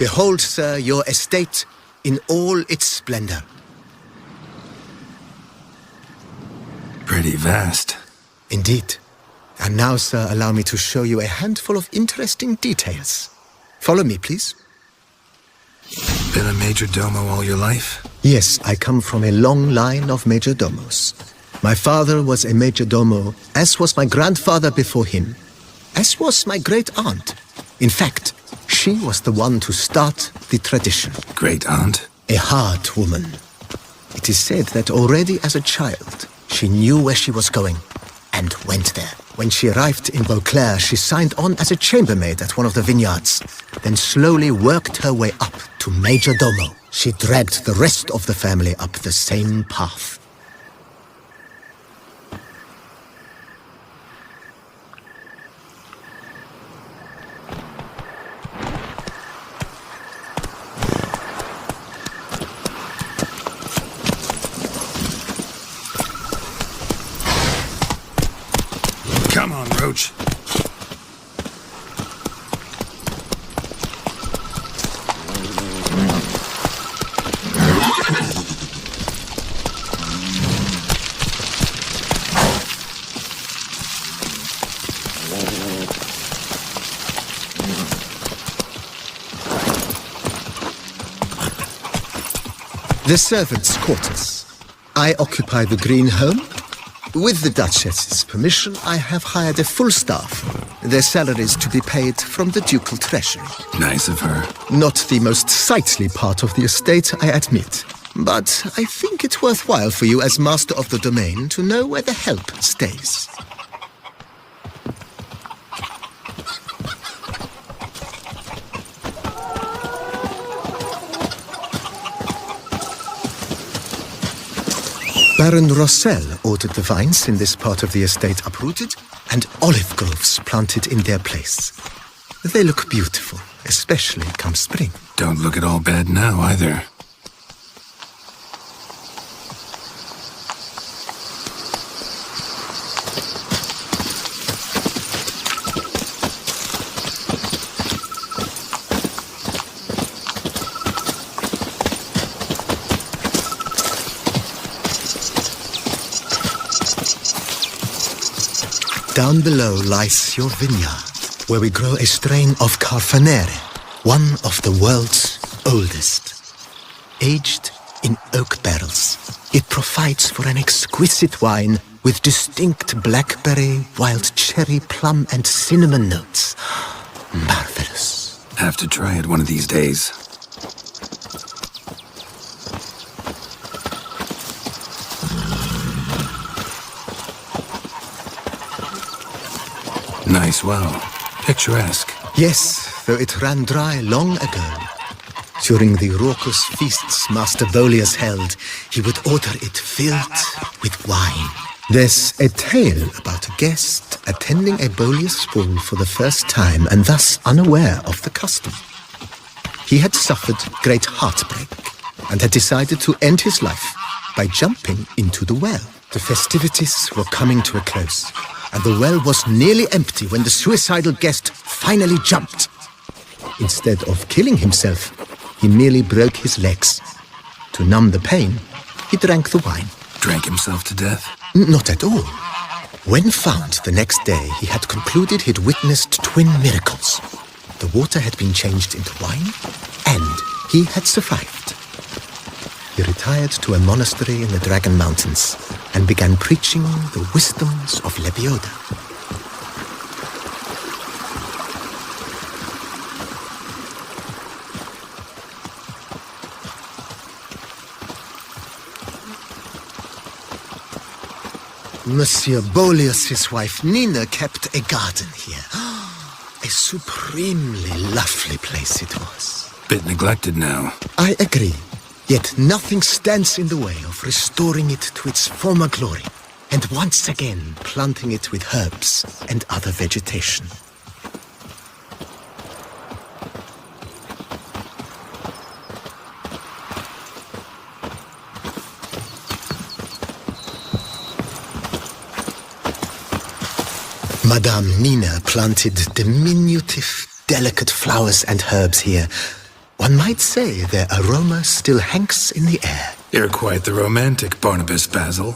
Behold, sir, your estate in all its splendor. Pretty vast. Indeed. And now, sir, allow me to show you a handful of interesting details. Follow me, please. Been a major domo all your life? Yes, I come from a long line of major domos. My father was a major domo, as was my grandfather before him, as was my great-aunt. In fact, she was the one to start the tradition. Great-aunt? A hard woman. It is said that already as a child, she knew where she was going and went there. When she arrived in Beauclair, she signed on as a chambermaid at one of the vineyards, then slowly worked her way up to major domo. She dragged the rest of the family up the same path. Come on, Roach. The servants' quarters. I occupy the green home. With the Duchess's permission, I have hired a full staff. Their salaries to be paid from the ducal treasury. Nice of her. Not the most sightly part of the estate, I admit. But I think it's worthwhile for you as master of the domain to know where the help stays. Baron Rossel ordered the vines in this part of the estate uprooted and olive groves planted in their place. They look beautiful, especially come spring. Don't look at all bad now, either. Down below lies your vineyard, where we grow a strain of Carfanere, one of the world's oldest. Aged in oak barrels, it provides for an exquisite wine with distinct blackberry, wild cherry, plum, and cinnamon notes. Marvelous. Have to try it one of these days. Nice well. Picturesque. Yes, though it ran dry long ago. During the raucous feasts Master Bolius held, he would order it filled with wine. There's a tale about a guest attending a Bolius ball for the first time and thus unaware of the custom. He had suffered great heartbreak and had decided to end his life by jumping into the well. The festivities were coming to a close, and the well was nearly empty when the suicidal guest finally jumped. Instead of killing himself, he merely broke his legs. To numb the pain, he drank the wine. Drank himself to death? Not at all. When found the next day, he had concluded he'd witnessed twin miracles. The water had been changed into wine, and he had survived. He retired to a monastery in the Dragon Mountains and began preaching the wisdoms of Lebioda. Monsieur Bolius's wife Nina kept a garden here. A supremely lovely place it was. Bit neglected now. I agree. Yet nothing stands in the way of restoring it to its former glory, and once again planting it with herbs and other vegetation. Madame Nina planted diminutive, delicate flowers and herbs here, One might say their aroma still hangs in the air. You're quite the romantic, Barnabas Basil.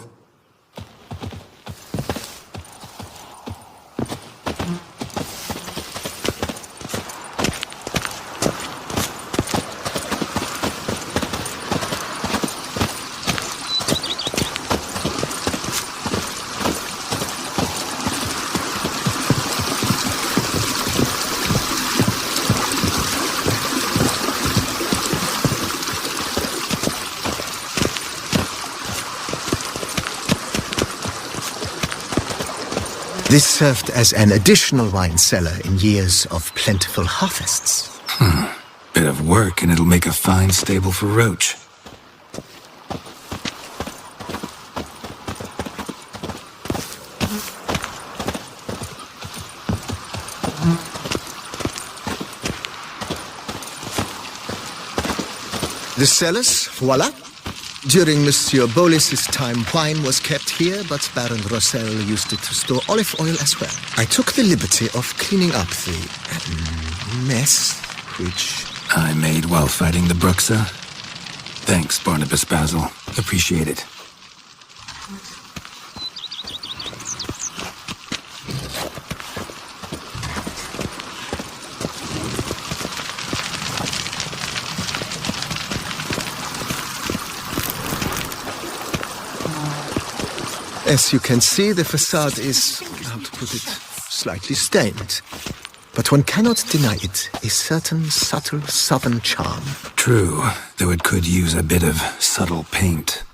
This served as an additional wine cellar in years of plentiful harvests. Bit of work and it'll make a fine stable for Roach. The cellars, voila. During Monsieur Bolis's time, wine was kept here, but Baron Rossel used it to store olive oil as well. I took the liberty of cleaning up the mess, which I made while fighting the Bruxa. Thanks, Barnabas Basil. Appreciate it. As you can see, the facade is, how to put it, slightly stained. But one cannot deny it a certain subtle southern charm. True, though it could use a bit of subtle paint.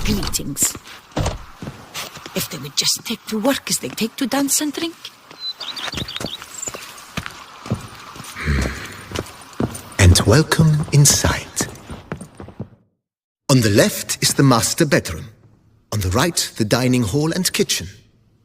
Greetings. If they would just take to work as they take to dance and drink. And welcome inside. On the left is the master bedroom. On the right, the dining hall and kitchen.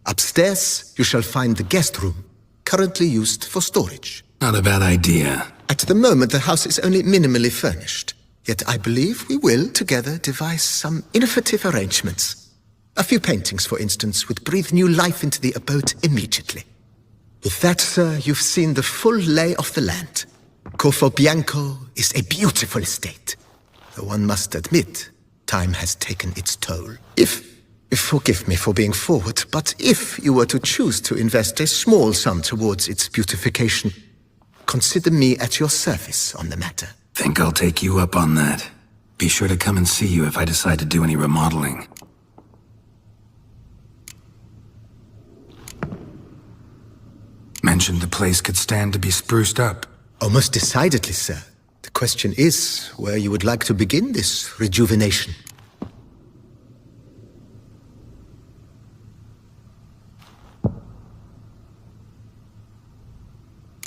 Upstairs, you shall find the guest room, currently used for storage. Not a bad idea. At the moment, the house is only minimally furnished. Yet I believe we will, together, devise some innovative arrangements. A few paintings, for instance, would breathe new life into the abode immediately. With that, sir, you've seen the full lay of the land. Corfo Bianco is a beautiful estate. Though one must admit, time has taken its toll. If forgive me for being forward, but if you were to choose to invest a small sum towards its beautification, consider me at your service on the matter. Think I'll take you up on that. Be sure to come and see you if I decide to do any remodeling. Mentioned the place could stand to be spruced up. Oh, most decidedly, sir. The question is where you would like to begin this rejuvenation.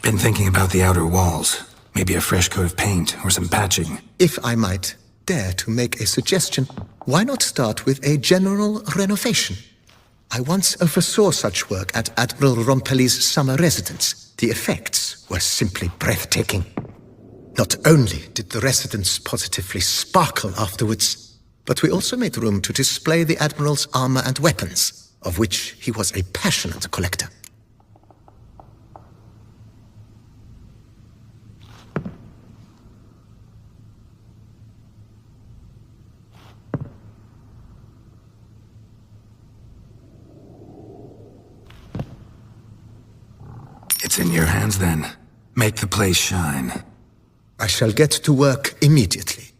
Been thinking about the outer walls. Maybe a fresh coat of paint or some patching. If I might dare to make a suggestion, why not start with a general renovation? I once oversaw such work at Admiral Rompelli's summer residence. The effects were simply breathtaking. Not only did the residence positively sparkle afterwards, but we also made room to display the Admiral's armor and weapons, of which he was a passionate collector. It's in your hands then. Make the place shine. I shall get to work immediately.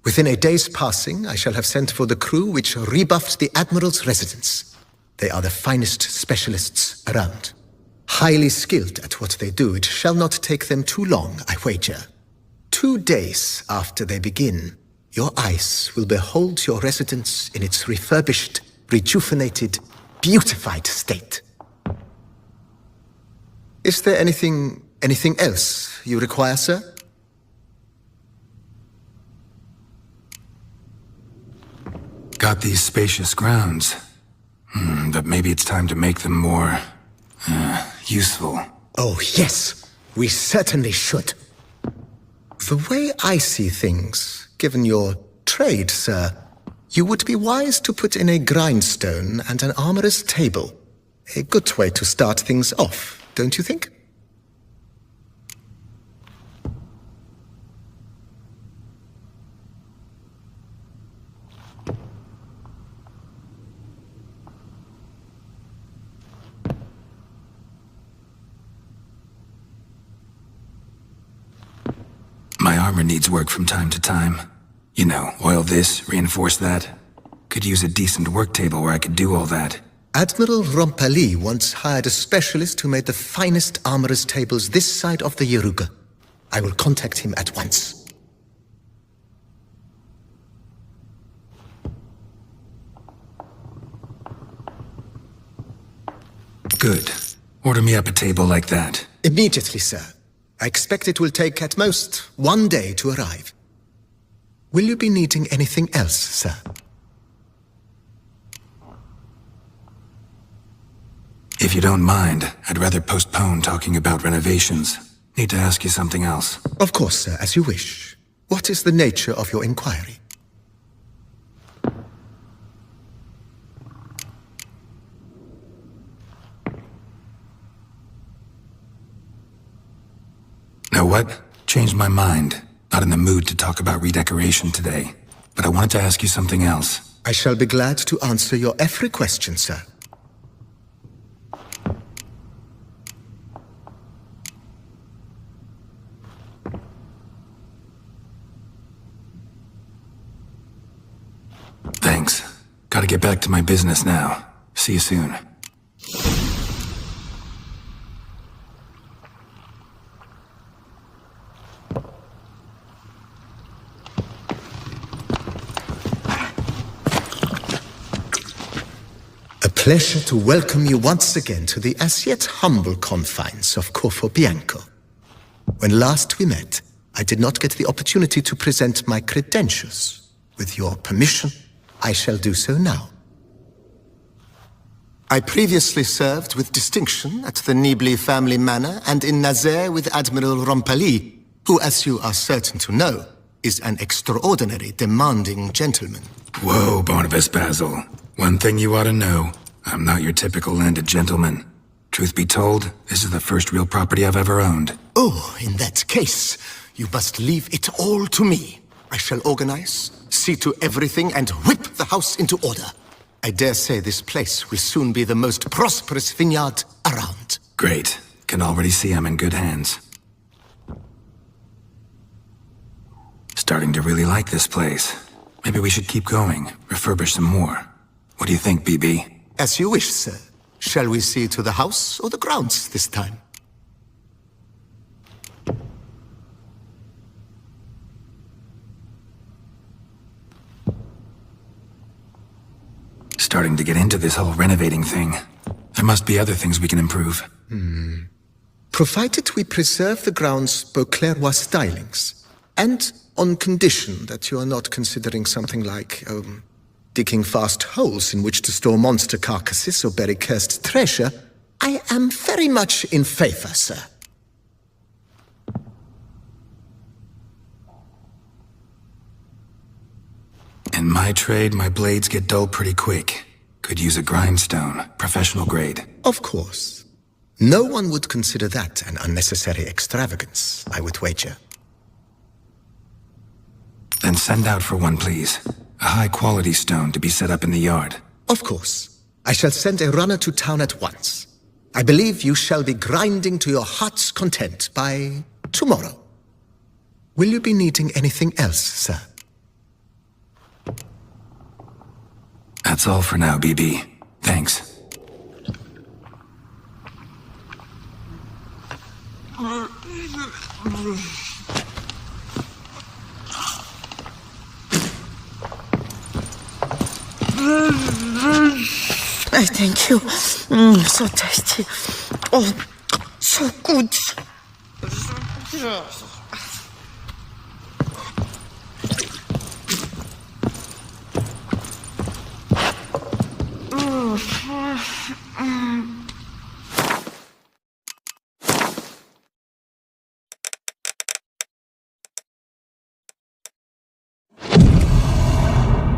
Within a day's passing, I shall have sent for the crew which rebuffed the Admiral's residence. They are the finest specialists around. Highly skilled at what they do, it shall not take them too long, I wager. 2 days after they begin, your eyes will behold your residence in its refurbished, rejuvenated, beautified state. Is there anything else you require, sir? Got these spacious grounds. But maybe it's time to make them more... useful. Oh, yes. We certainly should. The way I see things, given your trade, sir, You would be wise to put in a grindstone and an armorer's table. A good way to start things off, don't you think? My armor needs work from time to time. You know, oil this, reinforce that. Could use a decent work table where I could do all that. Admiral Rompali once hired a specialist who made the finest armorer's tables this side of the Yaruga. I will contact him at once. Good. Order me up a table like that. Immediately, sir. I expect it will take at most 1 day to arrive. Will you be needing anything else, sir? If you don't mind, I'd rather postpone talking about renovations. Need to ask you something else. Of course, sir, as you wish. What is the nature of your inquiry? Know what? Changed my mind. Not in the mood to talk about redecoration today. But I wanted to ask you something else. I shall be glad to answer your every question, sir. Thanks. Gotta get back to my business now. See you soon. A pleasure to welcome you once again to the as yet humble confines of Corfo Bianco. When last we met, I did not get the opportunity to present my credentials. With your permission, I shall do so now. I previously served with distinction at the Nibli family manor and in Nazaire with Admiral Rompali, who, as you are certain to know, is an extraordinary demanding gentleman. Whoa, Barnabas Basil. One thing you ought to know. I'm not your typical landed gentleman. Truth be told, this is the first real property I've ever owned. Oh, in that case, you must leave it all to me. I shall organize, see to everything, and whip the house into order. I dare say this place will soon be the most prosperous vineyard around. Great. Can already see I'm in good hands. Starting to really like this place. Maybe we should keep going, refurbish some more. What do you think, BB? As you wish, sir. Shall we see to the house or the grounds this time? Starting to get into this whole renovating thing. There must be other things we can improve. Provided we preserve the ground's Beauclercois stylings, and on condition that you are not considering something like, digging fast holes in which to store monster carcasses or bury cursed treasure, I am very much in favor, sir. In my trade, my blades get dull pretty quick. Could use a grindstone, professional grade. Of course. No one would consider that an unnecessary extravagance, I would wager. Then send out for one, please. A high-quality stone to be set up in the yard. Of course. I shall send a runner to town at once. I believe you shall be grinding to your heart's content by tomorrow. Will you be needing anything else, sir? That's all for now, BB. Thanks. I thank you. So tasty. Oh, so good.